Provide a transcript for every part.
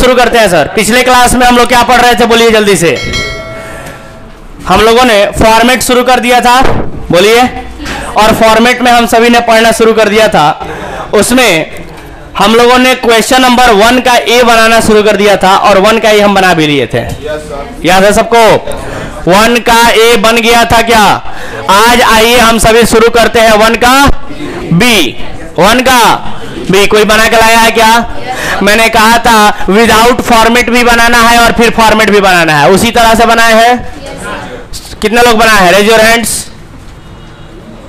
शुरू करते हैं सर। पिछले क्लास में हम लोग क्या पढ़ रहे थे, बोलिए जल्दी से। हम लोगों ने फॉर्मेट शुरू कर दिया था, बोलिए। और फॉर्मेट में हम सभी ने पढ़ना शुरू कर दिया था। उसमें हम लोगों ने क्वेश्चन नंबर 1 का ए बनाना शुरू कर दिया था और 1 का ए हम बना भी लिए थे। याद है सबको? 1 का ए बन गया था क्या? आज आइए हम सभी शुरू करते हैं 1 का बी। 1 का बी कोई बना के लाया है क्या? मैंने कहा था विदाउट फॉर्मेट भी बनाना है और फिर फॉर्मेट भी बनाना है। उसी तरह से बनाए हैं। कितने लोग बनाए हैं? Raise your hands.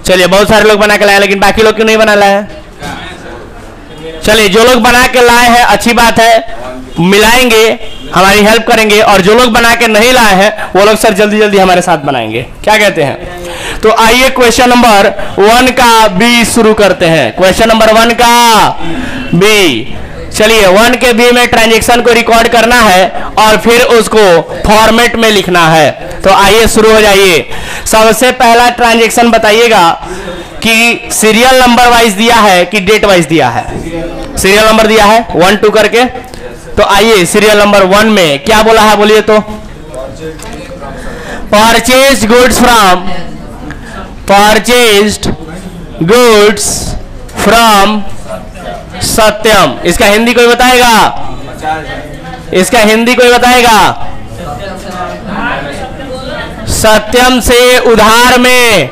चलिए, बहुत सारे लोग बना के लाए, लेकिन बाकी लोग क्यों नहीं बना लाए? चलिए, जो लोग बना के लाए हैं अच्छी बात है, मिलाएंगे, हमारी हेल्प करेंगे। और जो लोग बना के नहीं लाए हैं वो लोग सर जल्दी जल्दी हमारे साथ बनाएंगे, क्या कहते हैं? तो आइए क्वेश्चन नंबर 1 का बी शुरू करते हैं। क्वेश्चन नंबर 1 का बी। चलिए, 1 के बी में ट्रांजैक्शन को रिकॉर्ड करना है और फिर उसको फॉर्मेट में लिखना है। तो आइए शुरू हो जाइए। सबसे पहला ट्रांजैक्शन बताइएगा कि सीरियल नंबर वाइज दिया है कि डेट वाइज दिया है? सीरियल नंबर दिया है 1 2 करके। तो आइए सीरियल नंबर 1 में क्या बोला है, बोलिए तो। परचेज गुड्स फ्रॉम सत्यम। इसका हिंदी कोई बताएगा? इसका हिंदी कोई बताएगा? सत्यम से उधार में।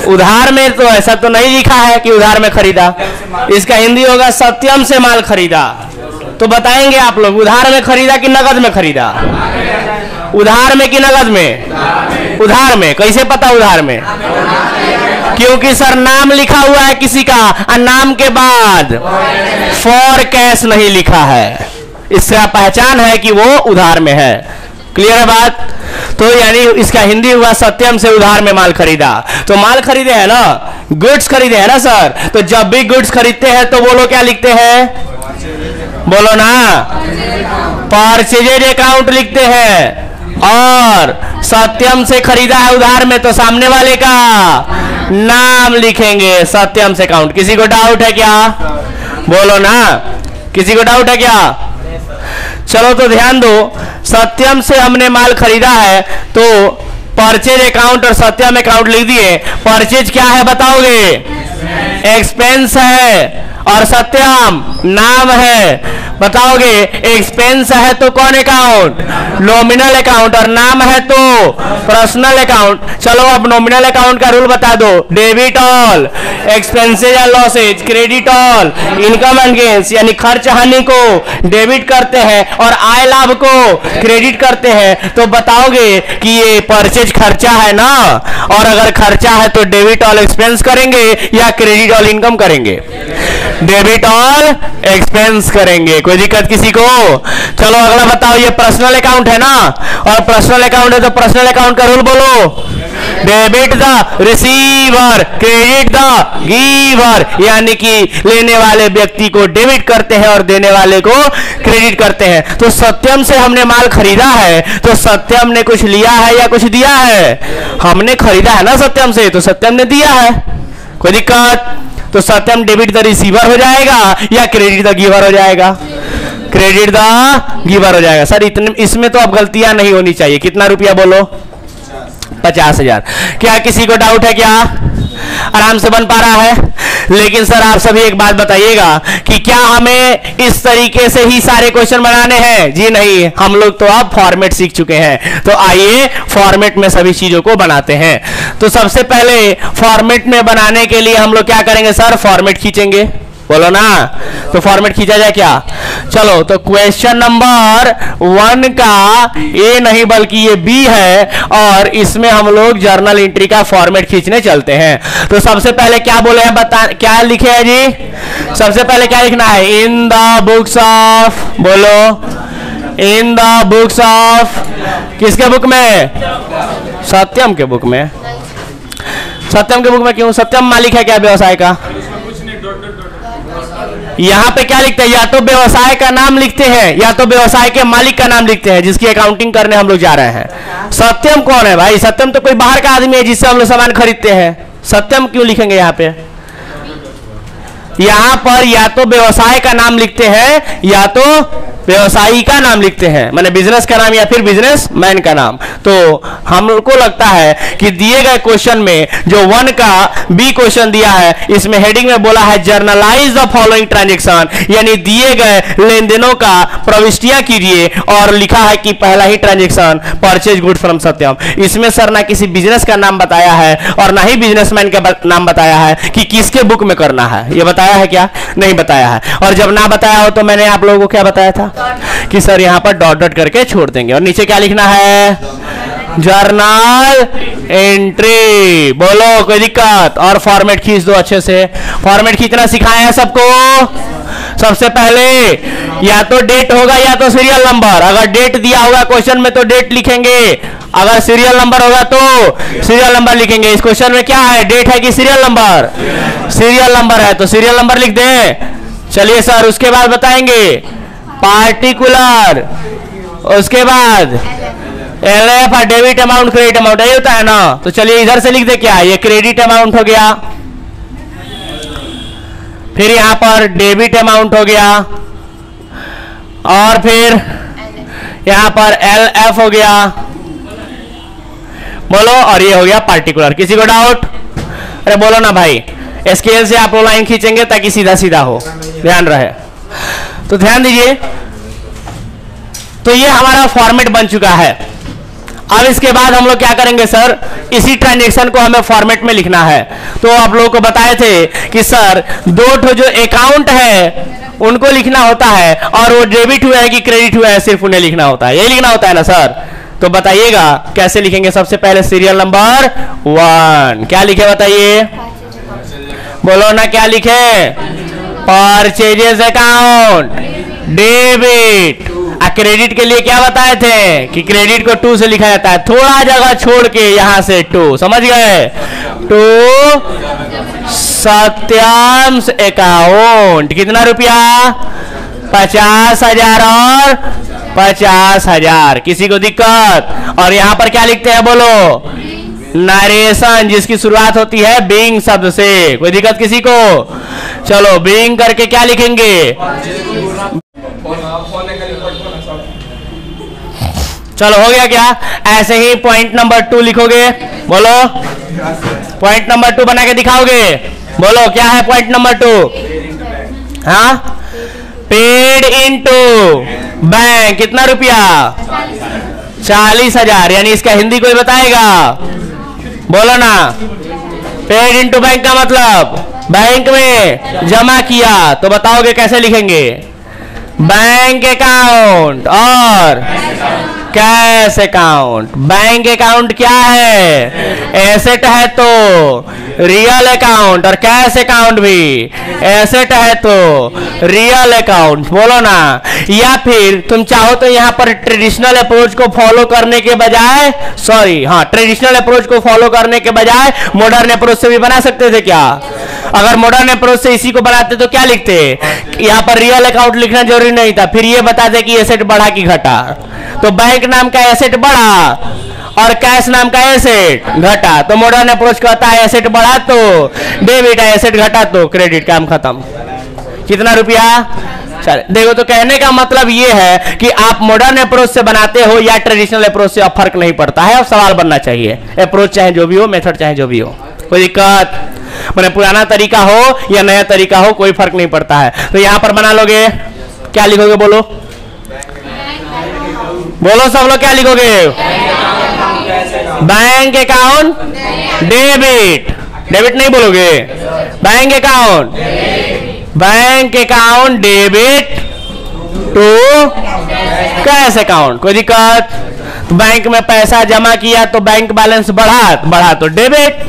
उधार में तो ऐसा तो नहीं लिखा है कि उधार में खरीदा। इसका हिंदी होगा सत्यम से माल खरीदा। तो बताएंगे आप लोग, उधार में खरीदा कि नगद में खरीदा? उधार में कि नगद में? उधार में। कैसे पता उधार में? क्योंकि सर नाम लिखा हुआ है किसी का और नाम के बाद फॉर कैश नहीं लिखा है। इसका पहचान है कि वो उधार में है। क्लियर है बात? तो यानी इसका हिंदी हुआ सत्यम से उधार में माल खरीदा। तो माल खरीदे हैं ना, गुड्स खरीदे हैं ना सर। तो जब भी गुड्स खरीदते हैं तो वो लोग क्या लिखते हैं? बोलो ना, परचेज अकाउंट लिखते हैं। और सत्यम से खरीदा है उधार में तो सामने वाले का नाम लिखेंगे, सत्यम से अकाउंट। किसी को डाउट है क्या? बोलो ना, किसी को डाउट है क्या? चलो तो ध्यान दो, सत्यम से हमने माल खरीदा है तो परचेज अकाउंट और सत्यम अकाउंट लिख दिए। परचेज क्या है बताओगे? एक्सपेंस है। और सत्यम नाम है, बताओगे? एक्सपेंस है तो कौन अकाउंट? Nominal account. और नाम है तो पर्सनल अकाउंट। चलो अब नॉमिनल अकाउंट का रूल बता दो। Debit all expenses and losses, credit all income and gains, यानी खर्च हानि को डेबिट करते हैं और आय लाभ को क्रेडिट करते हैं। तो बताओगे कि ये परचेज खर्चा है ना, और अगर खर्चा है तो डेबिट ऑल एक्सपेंस करेंगे या क्रेडिट ऑल इनकम करेंगे? डेबिट ऑल एक्सपेंस करेंगे। कोई दिक्कत किसी को? चलो अगला बताओ, ये पर्सनल अकाउंट है ना, और पर्सनल अकाउंट है तो पर्सनल अकाउंट का रूल बोलो। Debit the receiver, credit the giver, यानी कि लेने वाले व्यक्ति को डेबिट करते हैं और देने वाले को क्रेडिट करते हैं। तो सत्यम से हमने माल खरीदा है तो सत्यम ने कुछ लिया है या कुछ दिया है? हमने खरीदा है ना सत्यम से, तो सत्यम ने दिया है। कोई दिक्कत? तो सत्यम डेबिट द रिसीवर हो जाएगा या क्रेडिट द गिवर हो जाएगा? क्रेडिट द गिवर हो जाएगा। सर इतने इसमें तो अब गलतियां नहीं होनी चाहिए। कितना रुपया बोलो? 50,000। क्या किसी को डाउट है क्या? आराम से बन पा रहा है? लेकिन सर आप सभी एक बात बताइएगा कि क्या हमें इस तरीके से ही सारे क्वेश्चन बनाने हैं? जी नहीं, हम लोग तो अब फॉर्मेट सीख चुके हैं। तो आइए फॉर्मेट में सभी चीजों को बनाते हैं। तो सबसे पहले फॉर्मेट में बनाने के लिए हम लोग क्या करेंगे सर? फॉर्मेट खींचेंगे। बोलो ना, तो फॉर्मेट खींचा जाए क्या? चलो तो क्वेश्चन नंबर 1 का ए नहीं बल्कि ये बी है, और इसमें हम लोग जर्नल एंट्री का फॉर्मेट खींचने चलते हैं। तो सबसे पहले क्या बोले हैं, बता क्या लिखे हैं जी? सबसे पहले क्या लिखना है? इन द बुक्स ऑफ, बोलो, इन द बुक्स ऑफ, किसके बुक में? सत्यम के बुक में। सत्यम के बुक में क्यों? सत्यम मालिक है क्या व्यवसाय का? यहाँ पे क्या लिखते हैं? या तो व्यवसाय का नाम लिखते हैं या तो व्यवसाय के मालिक का नाम लिखते हैं जिसकी अकाउंटिंग करने हम लोग जा रहे हैं। सत्यम कौन है भाई? सत्यम तो कोई बाहर का आदमी है जिससे हम लोग सामान खरीदते हैं। सत्यम क्यों लिखेंगे यहाँ पे? यहाँ पर या तो व्यवसाय का नाम लिखते हैं या तो व्यवसायी का नाम लिखते हैं, माने बिजनेस का नाम या फिर बिजनेसमैन का नाम। तो हमको लगता है कि दिए गए क्वेश्चन में जो 1 का बी क्वेश्चन दिया है, इसमें हेडिंग में बोला है जर्नलाइज द फॉलोइंग ट्रांजेक्शन, यानी दिए गए लेन देनों का प्रविष्टियां कीजिए, और लिखा है कि पहला ही ट्रांजेक्शन परचेज गुड फ्रॉम सत्यम। इसमें सर ना किसी बिजनेस का नाम बताया है और ना ही बिजनेसमैन का नाम बताया है कि किसके बुक में करना है। यह बताया है क्या? नहीं बताया है। और जब ना बताया हो तो मैंने आप लोगों को क्या बताया था कि सर यहां पर डॉट डॉट करके छोड़ देंगे, और नीचे क्या लिखना है? Journal entry. बोलो कोई दिक्कत? और फॉर्मेट खींच दो अच्छे से। फॉर्मेट खींचना सिखाया है सबको। सबसे पहले या तो डेट होगा या तो सीरियल नंबर। अगर डेट दिया होगा क्वेश्चन में तो डेट लिखेंगे, अगर सीरियल नंबर होगा तो सीरियल नंबर लिखेंगे। इस क्वेश्चन में क्या है, डेट है कि सीरियल नंबर? सीरियल नंबर है तो सीरियल नंबर लिख दें। चलिए सर, उसके बाद बताएंगे पार्टिकुलर, उसके बाद एलएफ और डेबिट अमाउंट क्रेडिट अमाउंट, यही होता है ना। तो चलिए इधर से लिख दे, क्या ये क्रेडिट अमाउंट हो गया, फिर यहां पर डेबिट अमाउंट हो गया, और फिर यहां पर एलएफ हो गया। बोलो, और ये हो गया पार्टिकुलर। किसी को डाउट? अरे बोलो ना भाई। स्केल से आप लाइन खींचेंगे ताकि सीधा सीधा हो, ध्यान रहे। तो ध्यान दीजिए, तो ये हमारा फॉर्मेट बन चुका है। अब इसके बाद हम लोग क्या करेंगे सर, इसी ट्रांजेक्शन को हमें फॉर्मेट में लिखना है। तो आप लोगों को बताए थे कि सर 2 ठो जो अकाउंट है उनको लिखना होता है, और वो डेबिट हुआ है कि क्रेडिट हुआ है सिर्फ उन्हें लिखना होता है। यही लिखना होता है ना सर? तो बताइएगा कैसे लिखेंगे। सबसे पहले सीरियल नंबर 1 क्या लिखे बताइए? बोलो ना, क्या लिखे? Purchases account debit. क्रेडिट के लिए क्या बताए थे कि क्रेडिट को 2 से लिखा जाता है, थोड़ा जगह छोड़ के यहां से 2, समझ गए? 2 सत्यम अकाउंट। कितना रुपया? 50,000 और 50,000। किसी को दिक्कत? और यहां पर क्या लिखते हैं बोलो? नरेशन, जिसकी शुरुआत होती है बीइंग शब्द से। कोई दिक्कत किसी को? चलो बीइंग करके क्या लिखेंगे? चलो हो गया क्या? ऐसे ही पॉइंट नंबर 2 लिखोगे। बोलो, पॉइंट नंबर 2 बना के दिखाओगे। बोलो क्या है पॉइंट नंबर 2? हाँ, पेड इनटू बैंक। कितना रुपया? 40,000। यानी इसका हिंदी कोई बताएगा? बोलो ना। पेड इनटू बैंक का मतलब बैंक में जमा किया। तो बताओगे कैसे लिखेंगे? बैंक अकाउंट और कैश अकाउंट। बैंक अकाउंट क्या है? एसेट है तो रियल अकाउंट, और कैश अकाउंट भी एसेट है तो रियल अकाउंट। बोलो ना। या फिर तुम चाहो तो यहां पर ट्रेडिशनल अप्रोच को फॉलो करने के बजाय, ट्रेडिशनल अप्रोच को फॉलो करने के बजाय मॉडर्न अप्रोच से भी बना सकते थे क्या? अगर मॉडर्न अप्रोच से इसी को बनाते तो क्या लिखते? यहां पर रियल अकाउंट लिखना जरूरी नहीं था, फिर ये बताते कि एसेट बढ़ा कि घटा। तो बैंक नाम का एसेट बढ़ा और कैश नाम का एसेट घटा। तो मॉडर्न अप्रोच कहता है एसेट बढ़ा तो डेबिट है, एसेट घटा तो क्रेडिट। काम खत्म। कितना रुपया? देखो, तो कहने का मतलब ये है कि आप मॉडर्न अप्रोच से बनाते हो या ट्रेडिशनल अप्रोच से, अब फर्क नहीं पड़ता है। अब सवाल बनना चाहिए, अप्रोच चाहे जो भी हो, मेथड चाहे जो भी हो, कोई दिक्कत? मैंने पुराना तरीका हो या नया तरीका हो, कोई फर्क नहीं पड़ता है। तो यहां पर बना लोगे, क्या लिखोगे? बोलो बोलो सब लोग, क्या लिखोगे? Bank account debit. डेबिट नहीं बोलोगे? Bank account, bank account debit to cash account. कोई दिक्कत? तो बैंक में पैसा जमा किया तो बैंक बैलेंस बढ़ा तो डेबिट,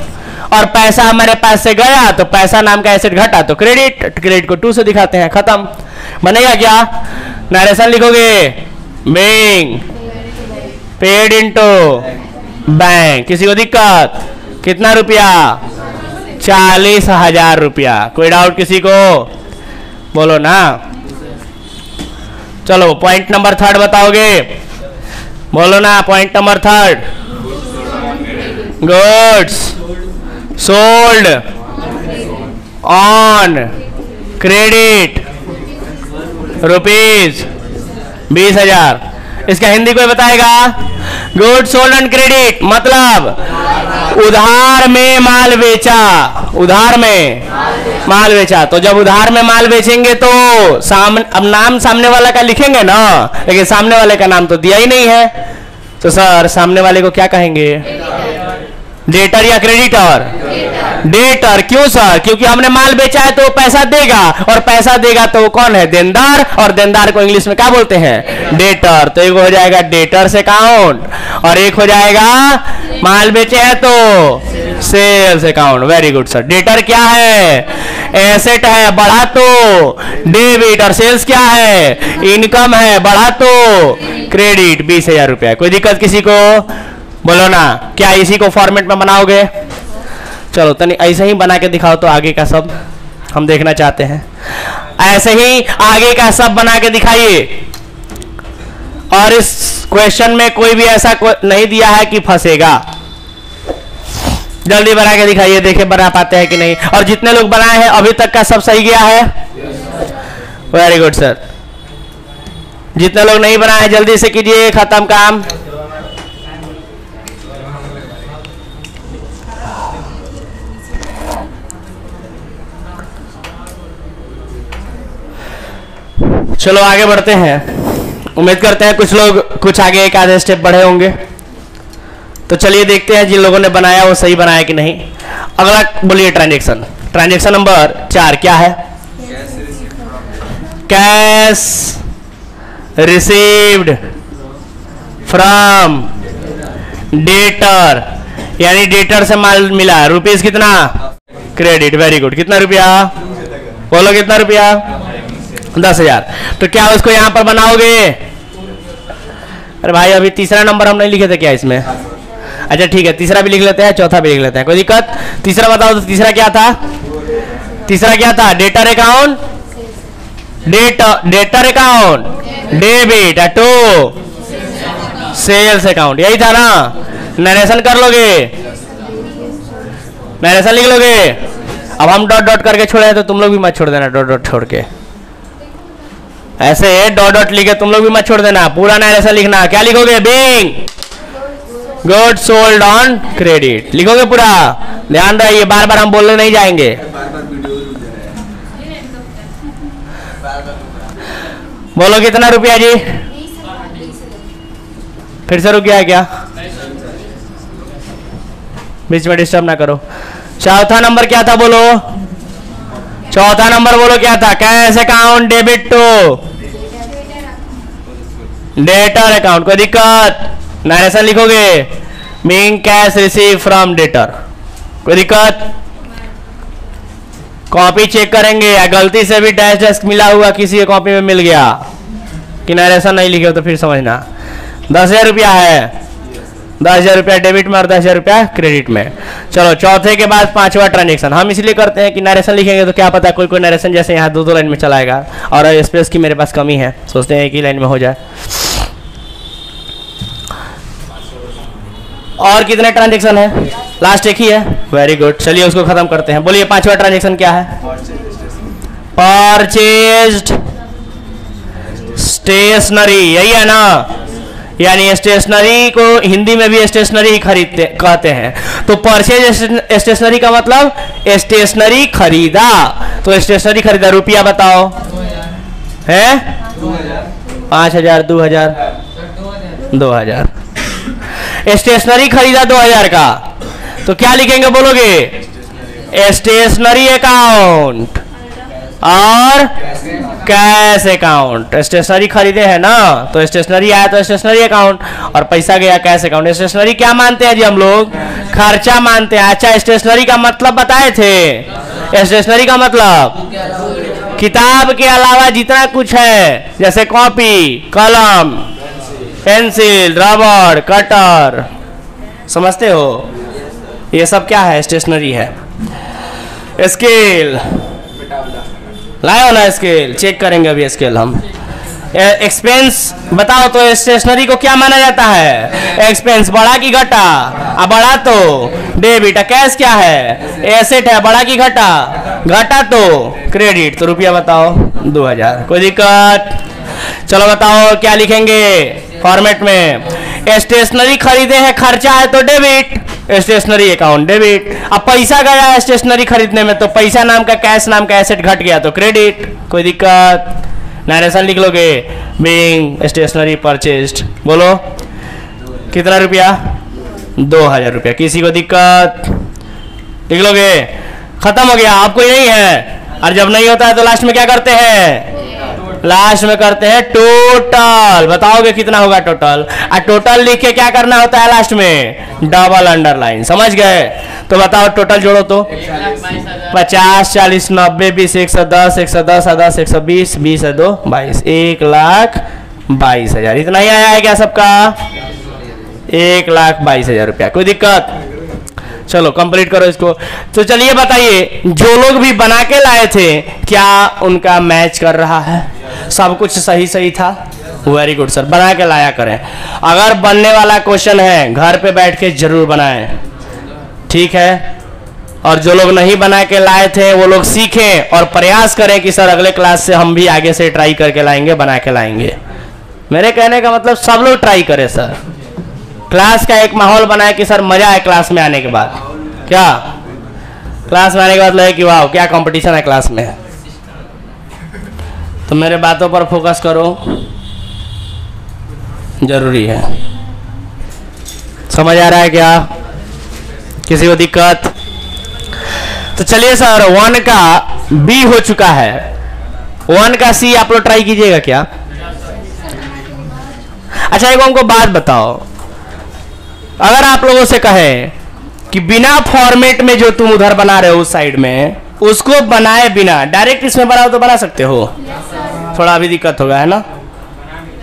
और पैसा हमारे पास से गया तो पैसा नाम का एसेट घटा तो क्रेडिट। क्रेडिट को 2 से दिखाते हैं, खत्म। बनेगा क्या? नरेशन लिखोगे बीइंग पेड इनटू बैंक। किसी को दिक्कत? कितना रुपया? 40,000 रुपया। कोई डाउट किसी को? बोलो ना। चलो पॉइंट नंबर 3 बताओगे? बोलो ना, point number 3। Goods sold on credit rupees 20,000। इसका हिंदी कोई बताएगा? गुड सोल्ड ऑन क्रेडिट मतलब उधार में माल बेचा, उधार में माल बेचा। तो जब उधार में माल बेचेंगे तो अब नाम सामने वाला का लिखेंगे ना, लेकिन सामने वाले का नाम तो दिया ही नहीं है, तो सर सामने वाले को क्या कहेंगे? डेटर या क्रेडिटर? डेटर। क्यों सर? क्योंकि हमने माल बेचा है तो पैसा देगा, और पैसा देगा तो कौन है? देनदार, और देनदार को इंग्लिश में क्या बोलते हैं? डेटर। तो एक हो जाएगा डेटर्स अकाउंट, और एक हो जाएगा माल बेचे हैं तो sales account. Very good sir. Debtor क्या है? एसेट है, बढ़ा तो डेबिट, और सेल्स क्या है? इनकम है, बढ़ा तो क्रेडिट। 20,000 रुपया। कोई दिक्कत किसी को? बोलो ना, क्या इसी को फॉर्मेट में बनाओगे? चलो तनी ऐसे ही बना के दिखाओ तो आगे का सब हम देखना चाहते हैं। ऐसे ही आगे का सब बना के दिखाइए। और इस क्वेश्चन में कोई भी ऐसा नहीं दिया है कि फंसेगा। जल्दी बना के दिखाइए, देखे बना पाते हैं कि नहीं। और जितने लोग बनाए हैं अभी तक का सब सही गया है? Very good sir. जितने लोग नहीं बनाए हैं जल्दी से कीजिए, खत्म काम। चलो आगे बढ़ते हैं। उम्मीद करते हैं कुछ लोग कुछ आगे एक आधे स्टेप बढ़े होंगे। तो चलिए देखते हैं जिन लोगों ने बनाया वो सही बनाया कि नहीं। अगला बोलिए ट्रांजैक्शन। ट्रांजैक्शन नंबर 4 क्या है? कैश रिसीव्ड फ्रॉम डेटर, यानी डेटर से माल मिला। रुपीस कितना? क्रेडिट। Very good. कितना रुपया? बोलो कितना रुपया? 10,000। तो क्या उसको यहां पर बनाओगे? अरे भाई अभी तीसरा नंबर हम नहीं लिखे थे क्या इसमें? अच्छा ठीक है, तीसरा भी लिख लेते हैं, चौथा भी लिख लेते हैं, कोई दिक्कत? तीसरा बताओ तो तीसरा क्या था? तीसरा क्या था? Debtor account, debtor account, debit to sales account, यही था ना? नरेशन कर लोगे? नरेशन लिख लोगे? अब हम डॉट डॉट करके छोड़े तो तुम लोग भी मत छोड़ देना, डॉट डॉट छोड़ के। ऐसे डॉट डॉट लिखे तुम लोग भी मत छोड़ देना, पूरा नरेशन लिखना। क्या लिखोगे? Being good sold on credit लिखोगे पूरा। ध्यान रहिए, बार बार हम बोलने नहीं जाएंगे। बोलो कितना रुपया जी? फिर से रुक गया क्या? बीच में डिस्टर्ब ना करो। चौथा नंबर क्या था बोलो? चौथा नंबर बोलो क्या था? Cash account debit to debtor account. कोई दिक्कत? नरेशन लिखोगे? Being cash receive from debtor. कोई दिक्कत? कॉपी चेक करेंगे या गलती से भी डैश डैश मिला हुआ किसी की कॉपी में मिल गया कि नरेशन नहीं लिखे हो तो फिर समझना। 10,000 रुपया है, 10,000 रुपया डेबिट में और 10,000 रुपया क्रेडिट में। चलो चौथे के बाद पांचवा ट्रांजेक्शन हम इसलिए करते हैं कि नरेशन लिखेंगे तो क्या पता कोई कोई नरेशन जैसे यहाँ दो लाइन में चलाएगा, और स्पेस की मेरे पास कमी है, सोचते हैं एक ही लाइन में हो जाए। और कितने ट्रांजेक्शन है? लास्ट एक ही है। वेरी गुड, चलिए उसको खत्म करते हैं। बोलिए पांचवा ट्रांजेक्शन क्या है? परचेज्ड स्टेशनरी, यही है ना? यानी स्टेशनरी को हिंदी में भी स्टेशनरी खरीदते कहते हैं। तो परचेज स्टेशनरी का मतलब स्टेशनरी खरीदा। तो स्टेशनरी खरीदा, रुपया बताओ है? 5,000, 2,000, 2,000। स्टेशनरी खरीदा 2,000 का, तो क्या लिखेंगे बोलोगे? स्टेशनरी अकाउंट और कैश अकाउंट। स्टेशनरी खरीदे है ना, तो स्टेशनरी आया तो स्टेशनरी अकाउंट, और पैसा गया कैश अकाउंट। स्टेशनरी क्या मानते हैं जी हम लोग? खर्चा मानते हैं। अच्छा, स्टेशनरी का मतलब बताए थे? स्टेशनरी का मतलब किताब के अलावा जितना कुछ है, जैसे कॉपी, कलम, पेंसिल, रबड़, कटर, समझते हो? ये सब क्या है? स्टेशनरी है। स्केल लाओ ना, स्केल चेक करेंगे अभी। स्केल हम एक्सपेंस बताओ तो स्टेशनरी को क्या माना जाता है? एक्सपेंस। बड़ा की घटा? बड़ा तो डेबिट। कैश क्या है? एसेट है। बड़ा की घटा? घटा तो क्रेडिट। तो रुपया बताओ 2,000। कोई दिक्कत? चलो बताओ क्या लिखेंगे फॉर्मेट में। स्टेशनरी खरीदे हैं, खर्चा है तो डेबिट, स्टेशनरी अकाउंट डेबिट। अब पैसा गया है स्टेशनरी खरीदने में तो पैसा नाम का कैश नाम का एसेट घट गया तो क्रेडिट। कोई दिक्कत? नरेशन लिख लोगे, बीइंग स्टेशनरी परचेज्ड। बोलो कितना रुपया? 2000 रुपया। किसी को दिक्कत? लिख लोगे, खत्म हो गया। अब कोई नहीं है? और जब नहीं होता है तो लास्ट में क्या करते हैं? लास्ट में करते हैं टोटल। बताओगे कितना होगा टोटल? और टोटल लिख के क्या करना होता है लास्ट में? Double underline. समझ गए? तो बताओ टोटल जोड़ो तो 50, 40, 90, 20, 110, 110, 10, 120, 20 है 2, 22, 1,22,000। इतना ही आया है क्या सबका? 1,22,000 रुपया। कोई दिक्कत? चलो कंप्लीट करो इसको। तो चलिए बताइए, जो लोग भी बना के लाए थे क्या उनका मैच कर रहा है? सब कुछ सही सही था? वेरी गुड सर, बना के लाया करें। अगर बनने वाला क्वेश्चन है घर पे बैठ के जरूर बनाएं, ठीक है? और जो लोग नहीं बना के लाए थे वो लोग सीखें और प्रयास करें कि सर अगले क्लास से हम भी आगे से ट्राई करके लाएंगे, बना के लाएंगे। मेरे कहने का मतलब सब लोग ट्राई करें सर। क्लास का एक माहौल बनाए कि सर मजा है क्लास में आने के बाद। क्या क्लास में आने के बाद लगे कि वाह क्या कंपटीशन है क्लास में। तो मेरे बातों पर फोकस करो, जरूरी है। समझ आ रहा है क्या? किसी को दिक्कत? तो चलिए सर 1 का बी हो चुका है, 1 का सी आप लोग ट्राई कीजिएगा क्या? अच्छा एक हमको बात बताओ, अगर आप लोगों से कहे कि बिना फॉर्मेट में जो तुम उधर बना रहे हो उस साइड में, उसको बनाए बिना डायरेक्ट इसमें बनाओ तो बना सकते हो? थोड़ा अभी दिक्कत होगा है ना,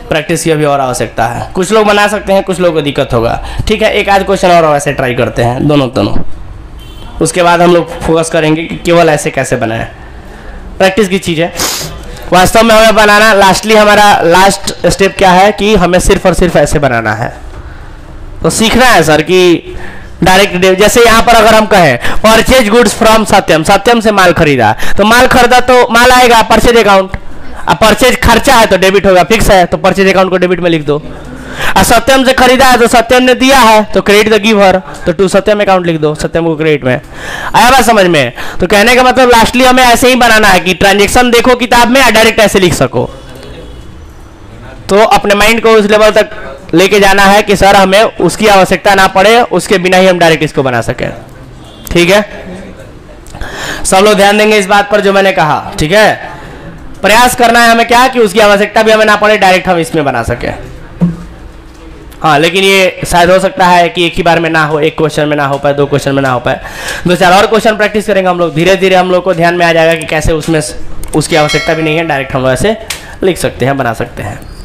प्रैक्टिस की अभी और आवश्यकता है। कुछ लोग बना सकते हैं, कुछ लोगों को दिक्कत होगा। ठीक है, एक आध क्वेश्चन और वैसे ट्राई करते हैं दोनों। उसके बाद हम लोग फोकस करेंगे कि केवल ऐसे कैसे बनाए। प्रैक्टिस की चीज़ है वास्तव में। हमें बनाना लास्टली हमारा लास्ट स्टेप क्या है कि हमें सिर्फ और सिर्फ ऐसे बनाना है। तो सीखना है सर कि डायरेक्ट, जैसे यहाँ पर अगर हम कहें परचेज गुड्स फ्रॉम सत्यम, सत्यम से माल खरीदा, तो माल खरीदा तो माल आएगा परचेज अकाउंट। अब परचेज खर्चा है तो डेबिट होगा, फिक्स है तो परचेज अकाउंट को डेबिट में लिख दो। और सत्यम से खरीदा है तो सत्यम ने दिया है तो क्रेडिट द गिवर, तो टू सत्यम अकाउंट लिख दो, सत्यम को क्रेडिट में। आया बात समझ में? तो कहने का मतलब लास्टली हमें ऐसे ही बनाना है कि ट्रांजेक्शन देखो किताब में या डायरेक्ट ऐसे लिख सको। तो अपने माइंड को उस लेवल तक लेके जाना है कि सर हमें उसकी आवश्यकता ना पड़े, उसके बिना ही हम डायरेक्ट इसको बना सकें। ठीक है, सब लोग ध्यान देंगे इस बात पर जो मैंने कहा। ठीक है, प्रयास करना है हमें क्या कि उसकी आवश्यकता भी हमें ना पड़े, डायरेक्ट हम इसमें बना सकें। हाँ, लेकिन ये शायद हो सकता है कि एक ही बार में ना हो, एक क्वेश्चन में ना हो पाए, 2 क्वेश्चन में ना हो पाए। 2-4 और क्वेश्चन प्रैक्टिस करेंगे हम लोग, धीरे धीरे हम लोग को ध्यान में आ जाएगा कि कैसे उसमें उसकी आवश्यकता भी नहीं है, डायरेक्ट हम लोग ऐसे लिख सकते हैं, बना सकते हैं।